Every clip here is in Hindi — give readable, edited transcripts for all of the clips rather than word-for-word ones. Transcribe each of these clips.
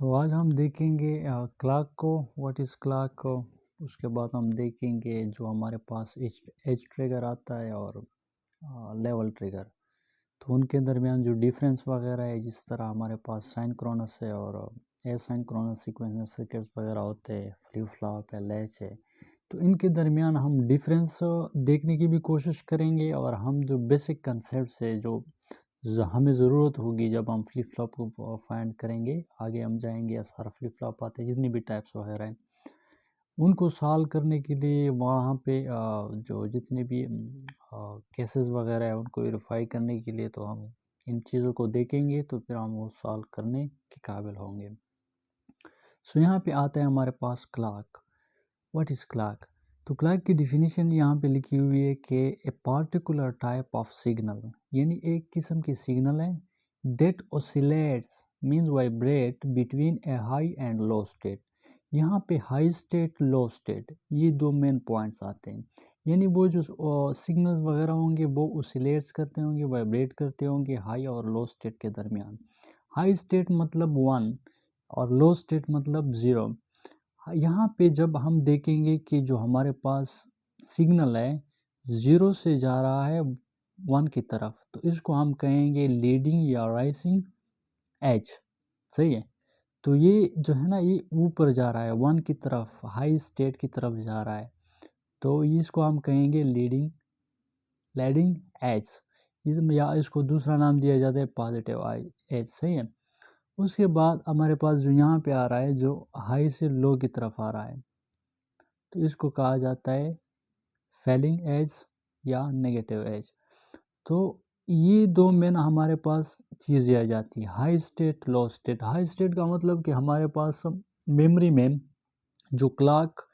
सो आज हम देखेंगे क्लॉक को, व्हाट इज़ क्लॉक। उसके बाद हम देखेंगे जो हमारे पास एज ट्रिगर आता है और लेवल ट्रिगर, तो उनके दरमियान जो डिफरेंस वगैरह है, जिस तरह हमारे पास साइंक्रोनस है और एसिंक्रोनस सीक्वेंस सर्किट्स वगैरह होते हैं, फ्लिप फ्लॉप है, लैच है, तो इनके दरमियान हम डिफरेंस देखने की भी कोशिश करेंगे और हम जो बेसिक कंसेप्ट है जो हमें ज़रूरत होगी जब हम फ्लिप फ्लॉप को फाइंड करेंगे, आगे हम जाएंगे या सारा फ्लिप फ्लॉप आते हैं जितनी भी टाइप्स वगैरह हैं उनको सॉल्व करने के लिए वहाँ पे जो जितने भी केसेस वगैरह है उनको वेरीफाई करने के लिए तो हम इन चीज़ों को देखेंगे, तो फिर हम वो सॉल्व करने के काबिल होंगे। सो यहाँ पे आता है हमारे पास क्लॉक। What is clock? तो क्लॉक की डिफिनीशन यहाँ पे लिखी हुई है कि a particular type of signal, यानी एक किस्म की सिग्नल है that oscillates means vibrate between a high and low state. यहाँ पे हाई स्टेट, लो स्टेट, ये दो मेन पॉइंट्स आते हैं। यानी वो जो सिग्नल्स वगैरह होंगे वो ओसिलेट्स करते होंगे, वाइब्रेट करते होंगे हाई और लो स्टेट के दरमियान। हाई स्टेट मतलब 1 और लो स्टेट मतलब 0। यहाँ पे जब हम देखेंगे कि जो हमारे पास सिग्नल है 0 से जा रहा है 1 की तरफ, तो इसको हम कहेंगे लीडिंग या राइजिंग एज। सही है। तो ये जो है ना, ये ऊपर जा रहा है 1 की तरफ, हाई स्टेट की तरफ जा रहा है, तो इसको हम कहेंगे लीडिंग एज, या इसको दूसरा नाम दिया जाता है पॉजिटिव एज। सही है। उसके बाद हमारे पास जो यहाँ पे आ रहा है, जो हाई से लो की तरफ आ रहा है, तो इसको कहा जाता है फैलिंग एज या नेगेटिव एज। तो ये दो मेन हमारे पास चीज़ें आ जाती है, high state, low state. High state का मतलब कि हमारे पास मेमोरी में जो क्लॉक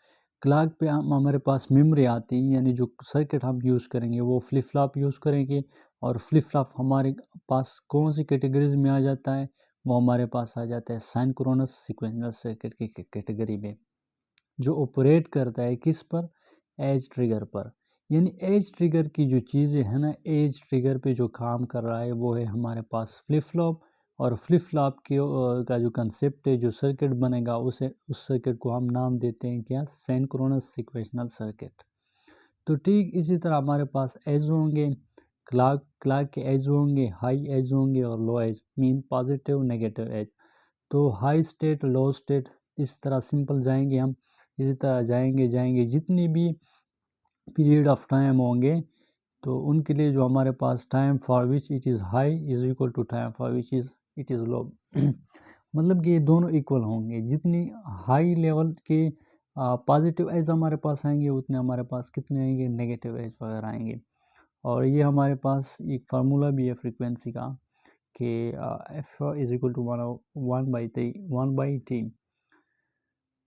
पे हमारे पास मेमोरी आती है, यानी जो सर्किट हम यूज़ करेंगे वो फ्लिप फ्लॉप यूज़ करेंगे। और फ्लिप फ्लॉप हमारे पास कौन सी कैटेगरीज में आ जाता है, वो हमारे पास आ जाता है साइंक्रोनस सीक्वेंशियल सर्किट की कैटेगरी में, जो ऑपरेट करता है किस पर, एज ट्रिगर पर। यानी एज ट्रिगर की जो चीज़ें हैं ना, एज ट्रिगर पे जो काम कर रहा है वो है हमारे पास फ्लिप फ्लॉप। और फ्लिप फ्लॉप के का जो कंसेप्ट है, जो सर्किट बनेगा उसे, उस सर्किट को हम नाम देते हैं क्या, सिंक्रोनस सीक्वेंशियल सर्किट। तो ठीक इसी तरह हमारे पास एज होंगे, क्लॉक के एज होंगे, हाई एज होंगे और low edge, mean positive negative edge. तो हाई स्टेट, लो स्टेट, इस तरह सिंपल जाएंगे हम, इसी तरह जाएंगे जितनी भी पीरियड ऑफ टाइम होंगे, तो उनके लिए जो हमारे पास time for which it is high is equal to time for which it is low. मतलब कि ये दोनों इक्वल होंगे। जितनी हाई लेवल के पॉजिटिव एज हमारे पास आएंगे, उतने हमारे पास कितने आएंगे, नेगेटिव एज वगैरह आएंगे। और ये हमारे पास एक फार्मूला भी है फ्रीक्वेंसी का कि F is equal to 1/T।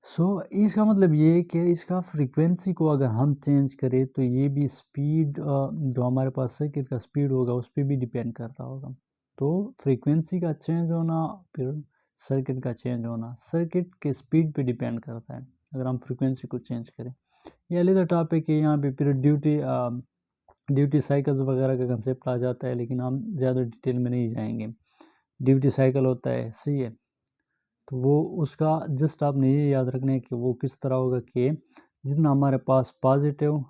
So इसका मतलब ये है कि इसका फ्रीक्वेंसी को अगर हम चेंज करें तो ये भी स्पीड, जो हमारे पास सर्किट का स्पीड होगा उस पर भी डिपेंड करता होगा। तो फ्रीक्वेंसी का चेंज होना, फिर सर्किट का चेंज होना, सर्किट के स्पीड पे डिपेंड करता है अगर हम फ्रीक्वेंसी को चेंज करें। ये अलग टॉपिक है, यहाँ पे फिर ड्यूटी साइकिल्स वगैरह का कंसेप्ट आ जाता है, लेकिन हम ज़्यादा डिटेल में नहीं जाएंगे। ड्यूटी साइकिल होता है, सही है, तो वो उसका जस्ट आपने ये याद रखना है कि वो किस तरह होगा कि जितना हमारे पास पॉजिटिव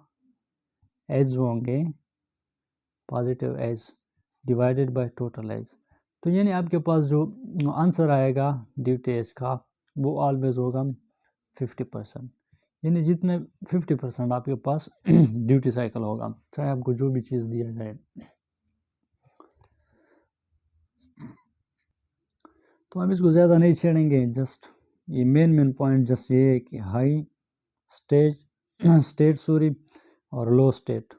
एज होंगे, positive edge divided by total edge, तो यानी आपके पास जो आंसर आएगा ड्यूटी एज का वो ऑलवेज होगा 50%। यानी जितने 50% आपके पास ड्यूटी साइकिल होगा, चाहे आपको जो भी चीज़ दिया जाए। तो हम इसको ज़्यादा नहीं छेड़ेंगे, जस्ट ये मेन पॉइंट जस्ट ये है कि हाई स्टेट सॉरी और लो स्टेट,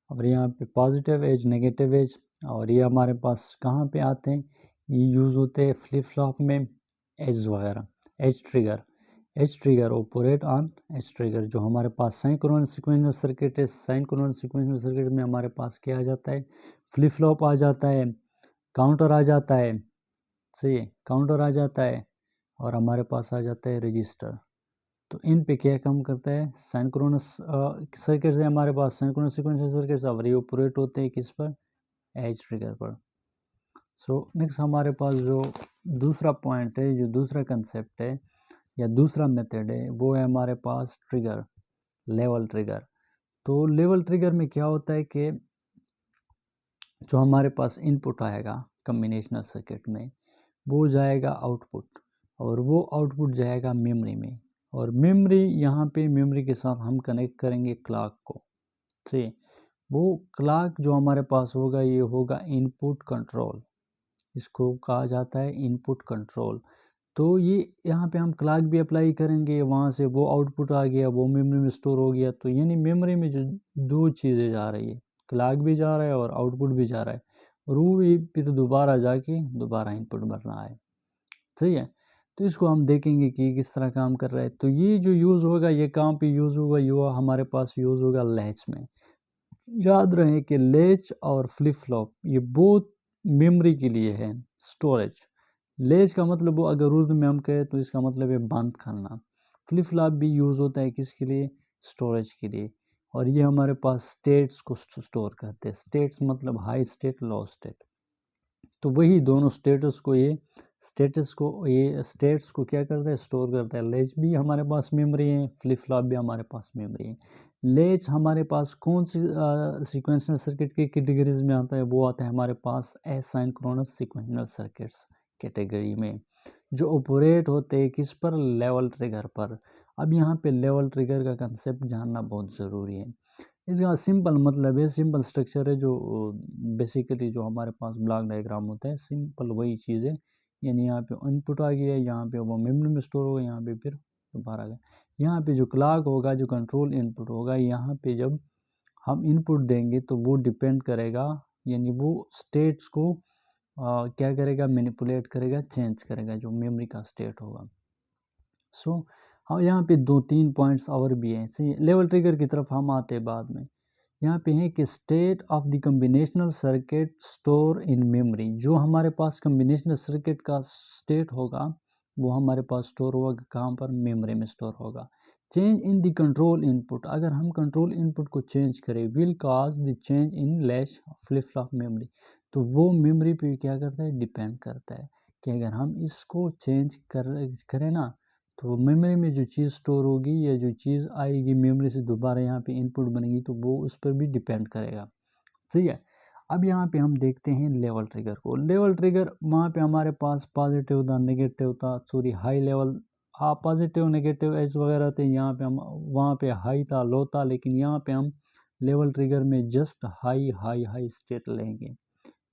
और यहाँ पे पॉजिटिव एज, नेगेटिव एज, और ये हमारे पास कहाँ पे आते हैं, ये यूज़ होते हैं फ्लिप फ्लॉप में, एज वगैरह, edge trigger operate on edge trigger. जो हमारे पास सिंक्रोनस सीक्वेंशियल सर्किट है, सिंक्रोनस सीक्वेंशियल सर्किट में हमारे पास क्या आ जाता है, फ्लिप फ्लॉप आ जाता है, काउंटर आ जाता है, सही है, काउंटर आ जाता है, और हमारे पास आ जाता है रजिस्टर। तो इन पे क्या काम करता है, सिंक्रोनस सर्किट है हमारे पास, सिंक्रोनस सीक्वेंशियल सर्किट, और ये ऑपरेट होते हैं किस पर, एज ट्रिगर पर। सो नेक्स्ट हमारे पास जो दूसरा पॉइंट है, जो दूसरा कंसेप्ट है या दूसरा मेथड है, वो है हमारे पास ट्रिगर, लेवल ट्रिगर। तो लेवल ट्रिगर में क्या होता है कि जो हमारे पास इनपुट आएगा कम्बिनेशनल सर्किट में, वो जाएगा आउटपुट, और वो आउटपुट जाएगा मेमोरी में, और मेमोरी यहाँ पे मेमोरी के साथ हम कनेक्ट करेंगे क्लॉक को। ठीक, वो क्लॉक जो हमारे पास होगा ये होगा इनपुट कंट्रोल, इसको कहा जाता है इनपुट कंट्रोल। तो ये यहाँ पे हम क्लॉक भी अप्लाई करेंगे, वहाँ से वो आउटपुट आ गया, वो मेमोरी में स्टोर हो गया। तो यानी मेमोरी में जो दो चीज़ें जा रही है, क्लॉक भी जा रहा है और आउटपुट भी जा रहा है, और वो भी फिर दोबारा जाके दोबारा इनपुट बन रहा है। सही है। तो इसको हम देखेंगे कि किस तरह काम कर रहा है। तो ये जो यूज़ होगा, ये कहाँ पे यूज़ होगा, ये हमारे पास यूज़ होगा लैच में। याद रहे कि लैच और फ्लिप फ्लॉप ये बोथ मेमोरी के लिए है, स्टोरेज। लैच का मतलब, वो अगर उर्दू में हम कहें तो इसका मतलब है बंद करना। फ्लिप फ्लॉप भी यूज़ होता है किसके लिए, स्टोरेज के लिए। और ये हमारे पास स्टेट्स को स्टोर करते हैं। स्टेट्स मतलब हाई स्टेट, लो स्टेट। तो वही दोनों स्टेटस को ये स्टेट्स को क्या करता है, स्टोर करता है। लैच भी हमारे पास मेमोरी है, फ्लिप फ्लॉप भी हमारे पास मेमोरी है। लैच हमारे पास कौन सी सीक्वेंशियल सर्किट की कैटेगरीज में आता है, वो आता है हमारे पास एसिंक्रोनस सीक्वेंशियल सर्किट्स कैटेगरी में, जो ऑपरेट होते हैं किस पर, लेवल ट्रिगर पर। अब यहाँ पे लेवल ट्रिगर का कंसेप्ट जानना बहुत ज़रूरी है। इसका सिंपल मतलब है, सिंपल स्ट्रक्चर है, जो बेसिकली जो हमारे पास ब्लॉक डायग्राम होता है, सिंपल वही चीज़ है। यानी यहाँ पे इनपुट आ गया, यहाँ पे वो मेमोरी में स्टोर होगा, यहाँ पे फिर दोबारा आ गया। यहाँ पे जो क्लॉक होगा, जो कंट्रोल इनपुट होगा, यहाँ पे जब हम इनपुट देंगे तो वो डिपेंड करेगा, यानी वो स्टेट्स को क्या करेगा, मैनिपुलेट करेगा, चेंज करेगा, जो मेमोरी का स्टेट होगा। सो हाँ, यहाँ पे 2-3 पॉइंट्स और भी हैं। सही, लेवल ट्रिगर की तरफ हम आते हैं बाद में। यहाँ पे है कि state of the combinational circuit store in memory. जो हमारे पास कम्बिनेशनल सर्किट का स्टेट होगा, वो हमारे पास स्टोर होगा कहाँ पर, मेमोरी में स्टोर होगा। Change in the control input, अगर हम कंट्रोल इनपुट को चेंज करें, will cause the change in latch flip flop memory. तो वो मेमोरी पे क्या करता है, डिपेंड करता है कि अगर हम इसको चेंज करें ना, तो मेमोरी में जो चीज़ स्टोर होगी या जो चीज़ आएगी मेमोरी से दोबारा यहाँ पे इनपुट बनेगी, तो वो उस पर भी डिपेंड करेगा। सही है। अब यहाँ पे हम देखते हैं लेवल ट्रिगर को। लेवल ट्रिगर, वहाँ पे हमारे पास पॉजिटिव था, नेगेटिव था, sorry high level, positive negative edge वगैरह थे। यहाँ पे हम, वहाँ पे हाई था, लो था, लेकिन यहाँ पे हम लेवल ट्रिगर में just high high high state लेंगे,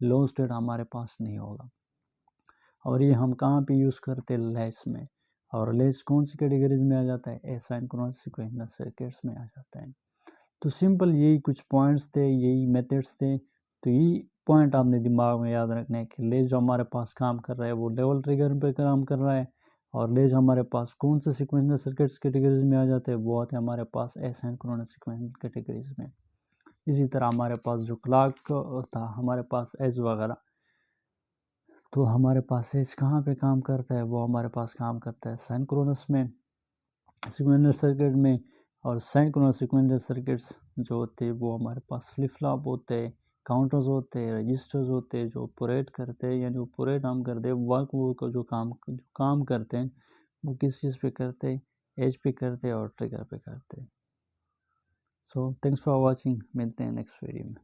लो स्टेट हमारे पास नहीं होगा। और ये हम कहाँ पे यूज़ करते हैं, लैच में। और लैच कौन सी कैटेगरीज में आ जाता है, एसिंक्रोनस सीक्वेंशियल सर्किट्स में आ जाता है। तो सिंपल यही कुछ पॉइंट्स थे, यही मेथड्स थे। तो यही पॉइंट आपने दिमाग में याद रखना है कि लैच जो हमारे पास काम कर रहा है वो लेवल ट्रिगर पर काम कर रहा है, और लैच हमारे पास कौन से सीक्वेंशियल सर्किट्स कैटेगरीज में आ जाते हैं, वो आते हैं हमारे पास एसिंक्रोनस सीक्वेंशियल कैटेगरीज में। इसी तरह हमारे पास जो क्लॉक था, हमारे पास एज वगैरह, तो हमारे पास एज कहाँ पे काम करता है, वो हमारे पास काम करता है सिंक्रोनस में, सीक्वेंशियल सर्किट में। और सिंक्रोनस सीक्वेंशियल सर्किट्स जो होते हैं वो हमारे पास फ्लिप फ्लॉप होते हैं, काउंटर्स होते हैं, रजिस्टर्स होते हैं, जो ऑपरेट करते हैं, यानी ऑपरेट हम करते हैं, वर्क वो का जो काम करते हैं, वो किस चीज़ पे करते हैं, एज पे करते हैं और ट्रिगर पे करते हैं। सो थैंक्स फॉर वॉचिंग, मिलते हैं नेक्स्ट वीडियो में।